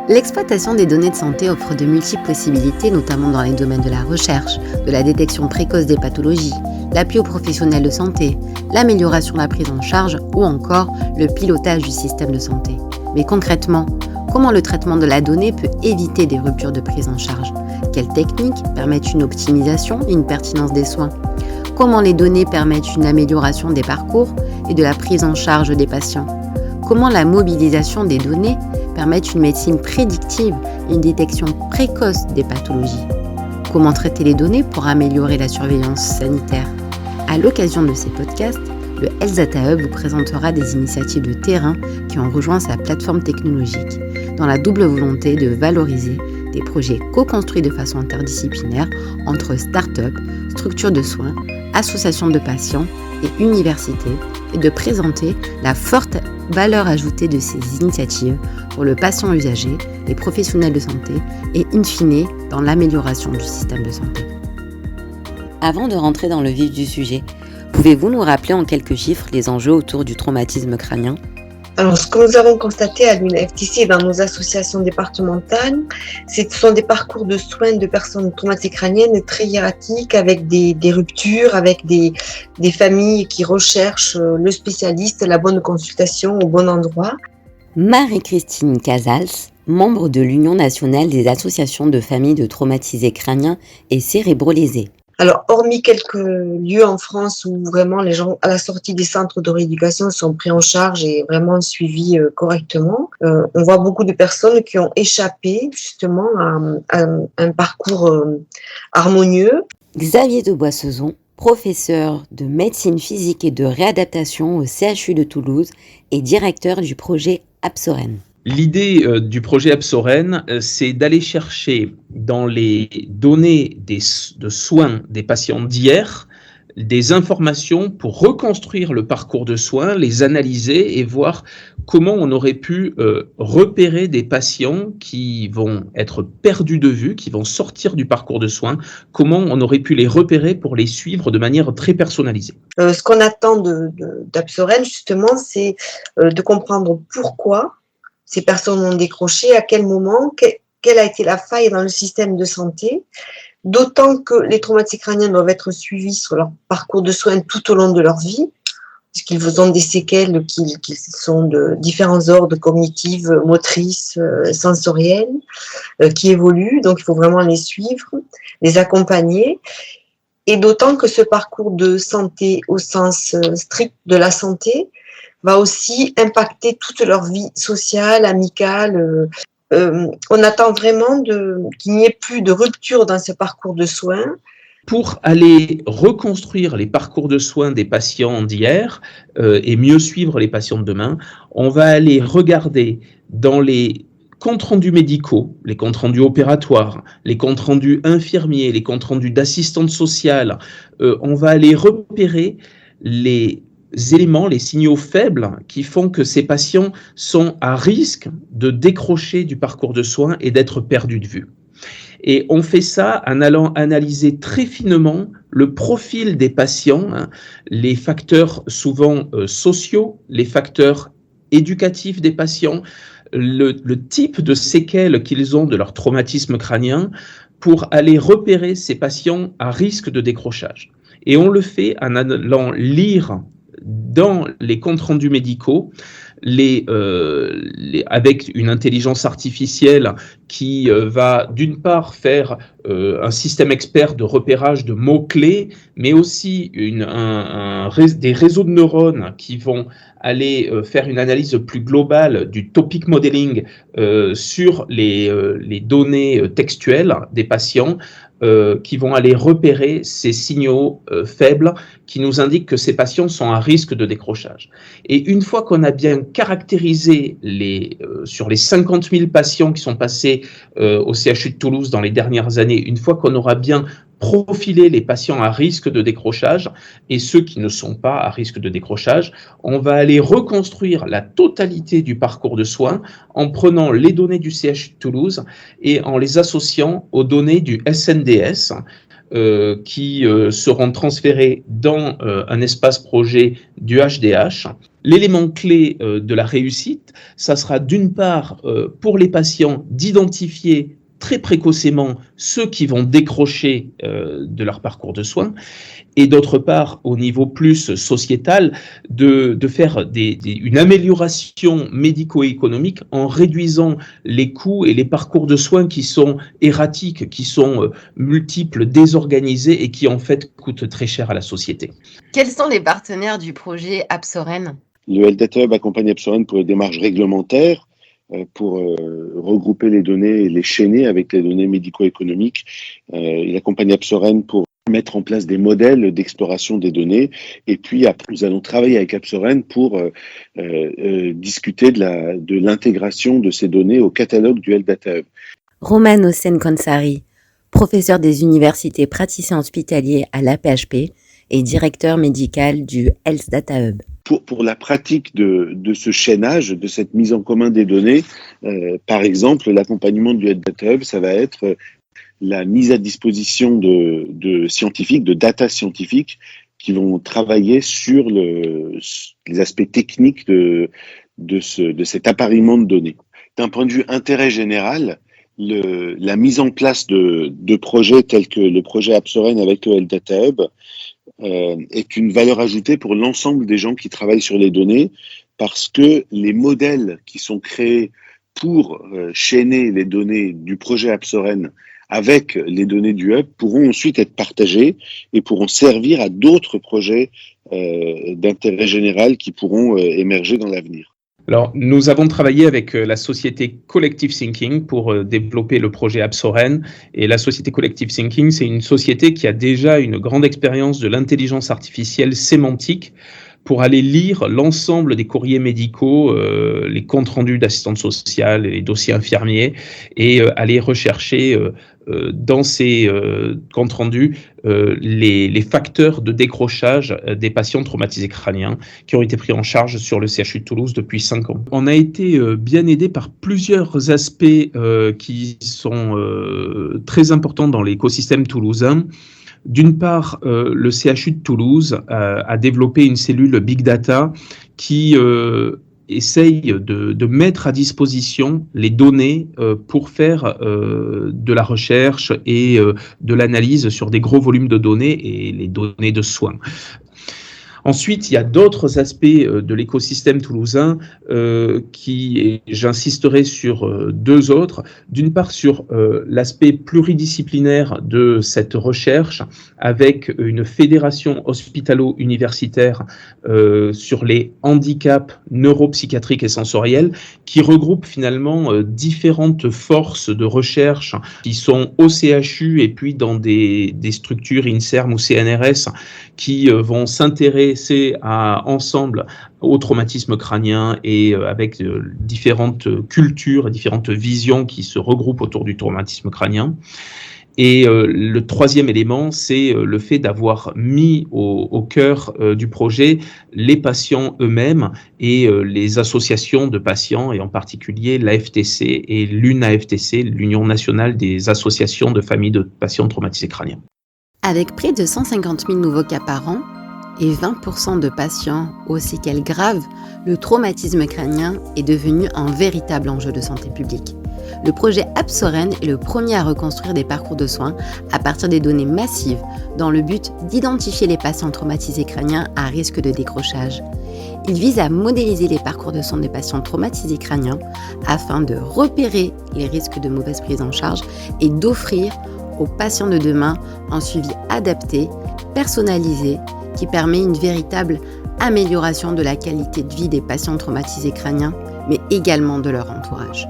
L'exploitation des données de santé offre de multiples possibilités, notamment dans les domaines de la recherche, de la détection précoce des pathologies, l'appui aux professionnels de santé, l'amélioration de la prise en charge ou encore le pilotage du système de santé. Mais concrètement, comment le traitement de la donnée peut éviter des ruptures de prise en charge? Quelles techniques permettent une optimisation et une pertinence des soins? Comment les données permettent une amélioration des parcours et de la prise en charge des patients? Comment la mobilisation des données permet une médecine prédictive et une détection précoce des pathologies? Comment traiter les données pour améliorer la surveillance sanitaire? À l'occasion de ces podcasts, le Health Data Hub vous présentera des initiatives de terrain qui ont rejoint sa plateforme technologique, dans la double volonté de valoriser des projets co-construits de façon interdisciplinaire entre start-up, structures de soins, associations de patients et universités, et de présenter la forte valeur ajoutée de ces initiatives pour le patient usager, les professionnels de santé et in fine dans l'amélioration du système de santé. Avant de rentrer dans le vif du sujet, pouvez-vous nous rappeler en quelques chiffres les enjeux autour du traumatisme crânien? Alors, ce que nous avons constaté à l'UNFTC et dans nos associations départementales, ce sont des parcours de soins de personnes traumatisées crâniennes très hiérarchiques, avec des ruptures, avec des familles qui recherchent le spécialiste, la bonne consultation au bon endroit. Marie-Christine Casals, membre de l'Union nationale des associations de familles de traumatisés crâniens et cérébrolésés. Alors, hormis quelques lieux en France où vraiment les gens, à la sortie des centres de rééducation, sont pris en charge et vraiment suivis correctement, on voit beaucoup de personnes qui ont échappé justement à un parcours harmonieux. Xavier de Boissezon, professeur de médecine physique et de réadaptation au CHU de Toulouse et directeur du projet Absoren. L'idée du projet Absoren, c'est d'aller chercher dans les données de soins des patients d'hier des informations pour reconstruire le parcours de soins, les analyser et voir comment on aurait pu repérer des patients qui vont être perdus de vue, qui vont sortir du parcours de soins, comment on aurait pu les repérer pour les suivre de manière très personnalisée. Ce qu'on attend d'Absoren, justement, c'est de comprendre pourquoi ces personnes ont décroché, à quel moment, quelle a été la faille dans le système de santé, d'autant que les traumatisés crâniens doivent être suivis sur leur parcours de soins tout au long de leur vie, puisqu'ils ont des séquelles qui sont de différents ordres cognitifs, motrices, sensorielles, qui évoluent, donc il faut vraiment les suivre, les accompagner, et d'autant que ce parcours de santé au sens strict de la santé va aussi impacter toute leur vie sociale, amicale. On attend vraiment qu'il n'y ait plus de rupture dans ce parcours de soins. Pour aller reconstruire les parcours de soins des patients d'hier et mieux suivre les patients de demain, on va aller regarder dans les comptes rendus médicaux, les comptes rendus opératoires, les comptes rendus infirmiers, les comptes rendus d'assistantes sociales, on va aller repérer les éléments, les signaux faibles qui font que ces patients sont à risque de décrocher du parcours de soins et d'être perdus de vue. Et on fait ça en allant analyser très finement le profil des patients, les facteurs souvent sociaux, les facteurs éducatifs des patients, le type de séquelles qu'ils ont de leur traumatisme crânien pour aller repérer ces patients à risque de décrochage. Et on le fait en allant lire dans les comptes rendus médicaux, avec une intelligence artificielle qui va d'une part faire un système expert de repérage de mots-clés, mais aussi des réseaux de neurones qui vont aller faire une analyse plus globale du topic modeling sur les données textuelles des patients, qui vont aller repérer ces signaux faibles qui nous indiquent que ces patients sont à risque de décrochage. Et une fois qu'on a bien caractérisé sur les 50 000 patients qui sont passés au CHU de Toulouse dans les dernières années, une fois qu'on aura bien profilé les patients à risque de décrochage et ceux qui ne sont pas à risque de décrochage, on va aller reconstruire la totalité du parcours de soins en prenant les données du CHU de Toulouse et en les associant aux données du SNDS, qui seront transférées dans un espace projet du HDH L'élément clé de la réussite, ça sera d'une part pour les patients d'identifier très précocement ceux qui vont décrocher de leur parcours de soins, et d'autre part, au niveau plus sociétal, de faire une amélioration médico-économique en réduisant les coûts et les parcours de soins qui sont erratiques, qui sont multiples, désorganisés et qui en fait coûtent très cher à la société. Quels sont les partenaires du projet Apsoren ? Le Health Data Hub accompagne Apsoren pour les démarches réglementaires, pour regrouper les données et les chaîner avec les données médico-économiques. Il accompagne Apsoren pour mettre en place des modèles d'exploration des données. Et puis après, nous allons travailler avec Apsoren pour discuter de l'intégration de ces données au catalogue du Health Data Hub. Roman Hossein-Konsari, professeur des universités praticien hospitalier à l'AP-HP et directeur médical du Health Data Hub. Pour la pratique de ce chaînage, de cette mise en commun des données, par exemple, l'accompagnement du Health Data Hub, ça va être la mise à disposition de scientifiques, de data scientifiques, qui vont travailler sur les aspects techniques de cet appariement de données. D'un point de vue intérêt général, la mise en place de projets tels que le projet Apsoren avec le Health Data Hub est une valeur ajoutée pour l'ensemble des gens qui travaillent sur les données, parce que les modèles qui sont créés pour chaîner les données du projet Apsoren avec les données du Hub pourront ensuite être partagés et pourront servir à d'autres projets d'intérêt général qui pourront émerger dans l'avenir. Alors, nous avons travaillé avec la société Collective Thinking pour développer le projet Apsoren. Et la société Collective Thinking, c'est une société qui a déjà une grande expérience de l'intelligence artificielle sémantique pour aller lire l'ensemble des courriers médicaux, les comptes rendus d'assistantes sociales, les dossiers infirmiers, et aller rechercher dans ces comptes rendus les facteurs de décrochage des patients traumatisés crâniens qui ont été pris en charge sur le CHU de Toulouse depuis 5 ans. On a été bien aidé par plusieurs aspects qui sont très importants dans l'écosystème toulousain. D'une part, le CHU de Toulouse a développé une cellule Big Data qui essaye de mettre à disposition les données pour faire de la recherche et de l'analyse sur des gros volumes de données et les données de soins. Ensuite, il y a d'autres aspects de l'écosystème toulousain j'insisterai sur deux autres. D'une part, sur l'aspect pluridisciplinaire de cette recherche, avec une fédération hospitalo-universitaire sur les handicaps neuropsychiatriques et sensoriels, qui regroupe finalement différentes forces de recherche qui sont au CHU et puis dans des structures INSERM ou CNRS qui vont s'intéresser ensemble au traumatisme crânien et avec différentes cultures et différentes visions qui se regroupent autour du traumatisme crânien. Et le troisième élément, c'est le fait d'avoir mis au cœur du projet les patients eux-mêmes et les associations de patients, et en particulier l'AFTC et l'UNAFTC, l'Union nationale des associations de familles de patients traumatisés crâniens. Avec près de 150 000 nouveaux cas par an, et 20% de patients aux séquelles graves, le traumatisme crânien est devenu un véritable enjeu de santé publique. Le projet Apsoren est le premier à reconstruire des parcours de soins à partir des données massives dans le but d'identifier les patients traumatisés crâniens à risque de décrochage. Il vise à modéliser les parcours de soins des patients traumatisés crâniens afin de repérer les risques de mauvaise prise en charge et d'offrir aux patients de demain un suivi adapté, personnalisé, qui permet une véritable amélioration de la qualité de vie des patients traumatisés crâniens, mais également de leur entourage.